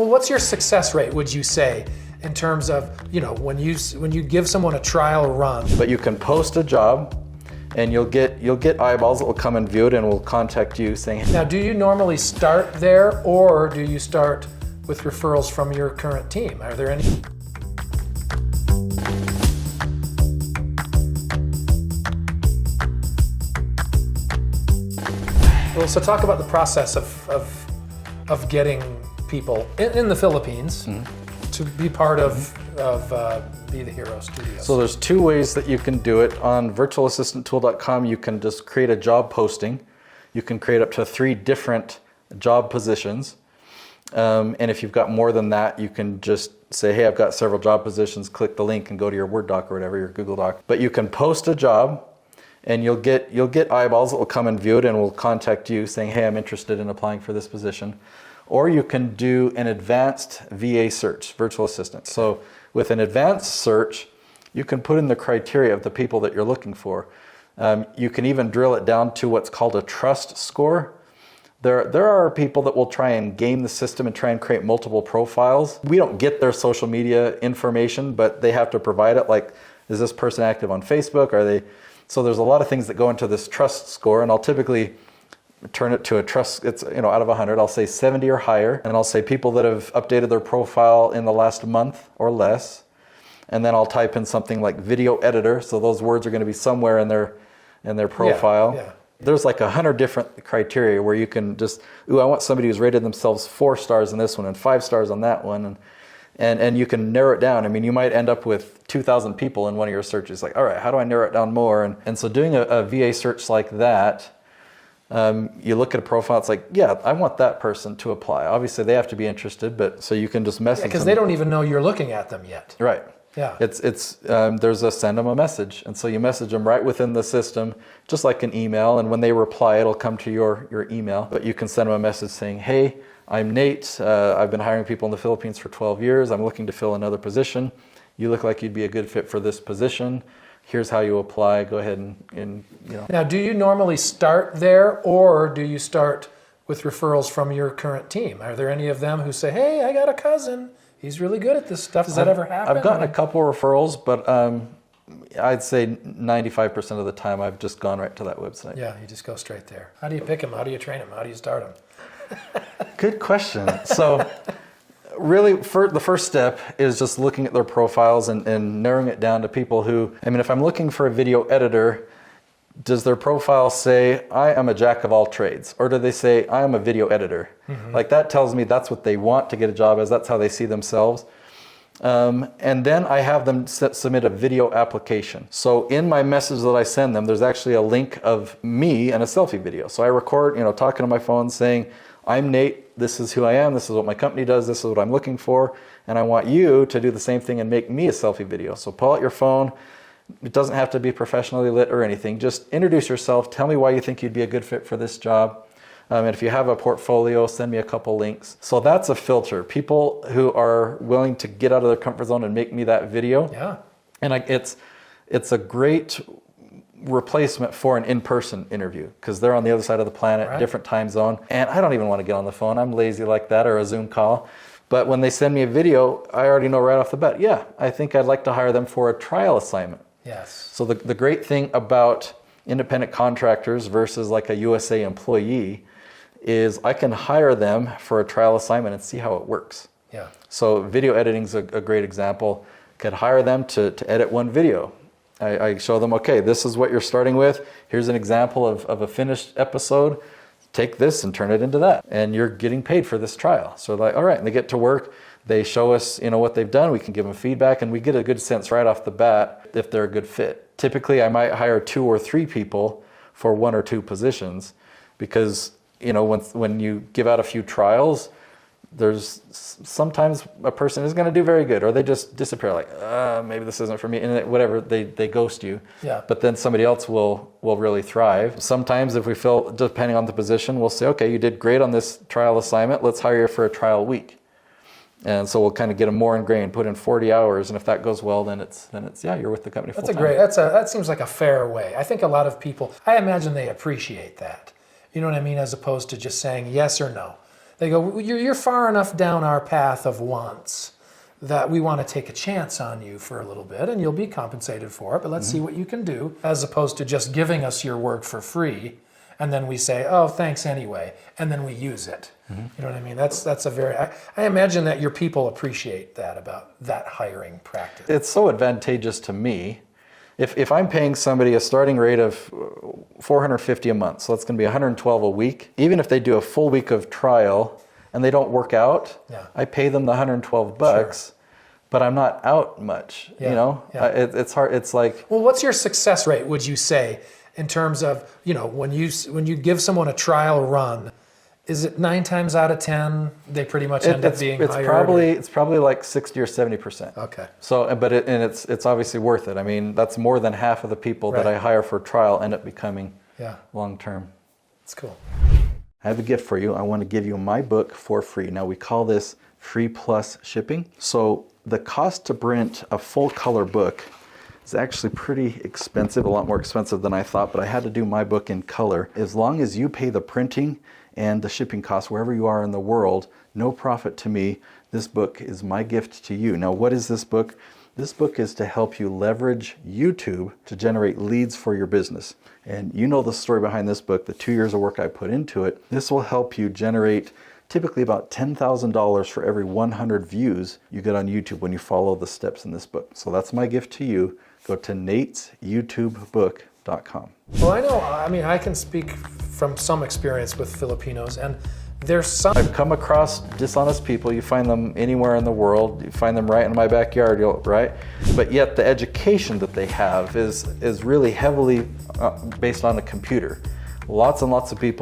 what's your success rate, would you say, in terms of, you know, when you give someone a trial run? But you can post a job, and you'll get eyeballs that will come and view it and will contact you saying. Now, do you normally start there, or do you start with referrals from your current team? Are there any? Well, so talk about the process of getting people in the Philippines to be part of Be the Hero Studios. So there's two ways that you can do it. On virtualassistanttool.com, you can just create a job posting. You can create up to 3 different job positions. And if you've got more than that, you can just say, hey, I've got several job positions, click the link and go to your Word doc or whatever, your Google Doc. But you can post a job, and you'll get eyeballs that will come and view it and will contact you saying, hey, I'm interested in applying for this position. Or you can do an advanced VA search, virtual assistant. So with an advanced search, you can put in the criteria of the people that you're looking for. You can even drill it down to what's called a trust score. There are people that will try and game the system and try and create multiple profiles. We don't get their social media information, but they have to provide it. Like, is this person active on Facebook? Are they? So there's a lot of things that go into this trust score, and I'll typically turn it to a trust. It's, you know, out of 100, I'll say 70 or higher, and I'll say people that have updated their profile in the last month or less, and then I'll type in something like video editor. So those words are going to be somewhere in their profile. Yeah. There's like 100 different criteria where you can just, I want somebody who's rated themselves 4 stars in this one and 5 stars on that one, and you can narrow it down. I mean, you might end up with 2,000 people in one of your searches. Like, all right, how do I narrow it down more? And so doing a VA search like that, you look at a profile, it's like, yeah, I want that person to apply. Obviously, they have to be interested, but so you can just message them. Because they don't even know you're looking at them yet. Right. Yeah. There's a send them a message. And so you message them right within the system, just like an email. And when they reply, it'll come to your email. But you can send them a message saying, hey, I'm Nate. I've been hiring people in the Philippines for 12 years. I'm looking to fill another position. You look like you'd be a good fit for this position. Here's how you apply. Go ahead and you know. Now, do you normally start there, or do you start with referrals from your current team? Are there any of them who say, hey, I got a cousin, he's really good at this stuff? Does that ever happen? I've gotten a couple referrals, but I'd say 95% of the time I've just gone right to that website. Yeah, you just go straight there. How do you pick them? How do you train them? How do you start them? Good question. So really, the first step is just looking at their profiles and narrowing it down to people who, I mean, if I'm looking for a video editor, does their profile say, I am a jack of all trades? Or do they say, I am a video editor? Mm-hmm. Like, that tells me that's what they want to get a job as. That's how they see themselves. And then I have them submit a video application. So in my message that I send them, there's actually a link of me and a selfie video. So I record, talking to my phone saying, I'm Nate, this is who I am, this is what my company does, this is what I'm looking for, and I want you to do the same thing and make me a selfie video. So pull out your phone. It doesn't have to be professionally lit or anything. Just introduce yourself, tell me why you think you'd be a good fit for this job. And if you have a portfolio, send me a couple links. So that's a filter. People who are willing to get out of their comfort zone and make me that video. Yeah. And it's a great replacement for an in-person interview, because they're on the other side of the planet, right, different time zone. And I don't even want to get on the phone. I'm lazy like that, or a Zoom call. But when they send me a video, I already know right off the bat, yeah, I think I'd like to hire them for a trial assignment. Yes. So the great thing about independent contractors versus like a USA employee is I can hire them for a trial assignment and see how it works. Yeah. So video editing is a great example. Could hire them to edit one video. I show them, okay, this is what you're starting with. Here's an example of a finished episode. Take this and turn it into that. And you're getting paid for this trial. So like, all right, and they get to work. They show us, what they've done. We can give them feedback, and we get a good sense right off the bat if they're a good fit. Typically, I might hire 2 or 3 people for 1 or 2 positions, because when you give out a few trials, there's sometimes a person is going to do very good, or they just disappear, like, maybe this isn't for me, and whatever, they ghost you. Yeah. But then somebody else will really thrive. Sometimes if we feel, depending on the position, we'll say, okay, you did great on this trial assignment, let's hire you for a trial week. And so we'll kind of get them more ingrained, put in 40 hours, and if that goes well, then it's yeah, you're with the company full time. That seems like a fair way. I think a lot of people, I imagine they appreciate that. You know what I mean? As opposed to just saying yes or no. They go, well, you're far enough down our path of wants that we want to take a chance on you for a little bit, and you'll be compensated for it, but let's see what you can do, as opposed to just giving us your work for free, and then we say, oh, thanks anyway, and then we use it. You know what I mean? That's a very, I imagine that your people appreciate that about that hiring practice. It's so advantageous to me. If I'm paying somebody a starting rate of $450 a month, so that's going to be $112 a week, even if they do a full week of trial and they don't work out, I pay them the $112 bucks, but I'm not out much. You know, it's hard. It's like, well, what's your success rate, would you say, in terms of, you know, when you give someone a trial run? Is it 9 times out of 10 they pretty much end up being hired? It's probably like 60 or 70%. Okay. So, but it's obviously worth it. I mean, that's more than half of the people that I hire for trial end up becoming long term. That's cool. I have a gift for you. I want to give you my book for free. Now we call this free plus shipping. So the cost to print a full color book is actually pretty expensive, a lot more expensive than I thought, but I had to do my book in color. As long as you pay the printing and the shipping costs wherever you are in the world, no profit to me. This book is my gift to you. Now, what is this book? This book is to help you leverage YouTube to generate leads for your business. And you know the story behind this book, the 2 years of work I put into it. This will help you generate typically about $10,000 for every 100 views you get on YouTube when you follow the steps in this book. So that's my gift to you. Go to natesyoutubebook.com. Well, I know, I mean, I can speak from some experience with Filipinos, and there's some... I've come across dishonest people. You find them anywhere in the world. You find them right in my backyard, right? But yet the education that they have is really heavily based on a computer. Lots and lots of people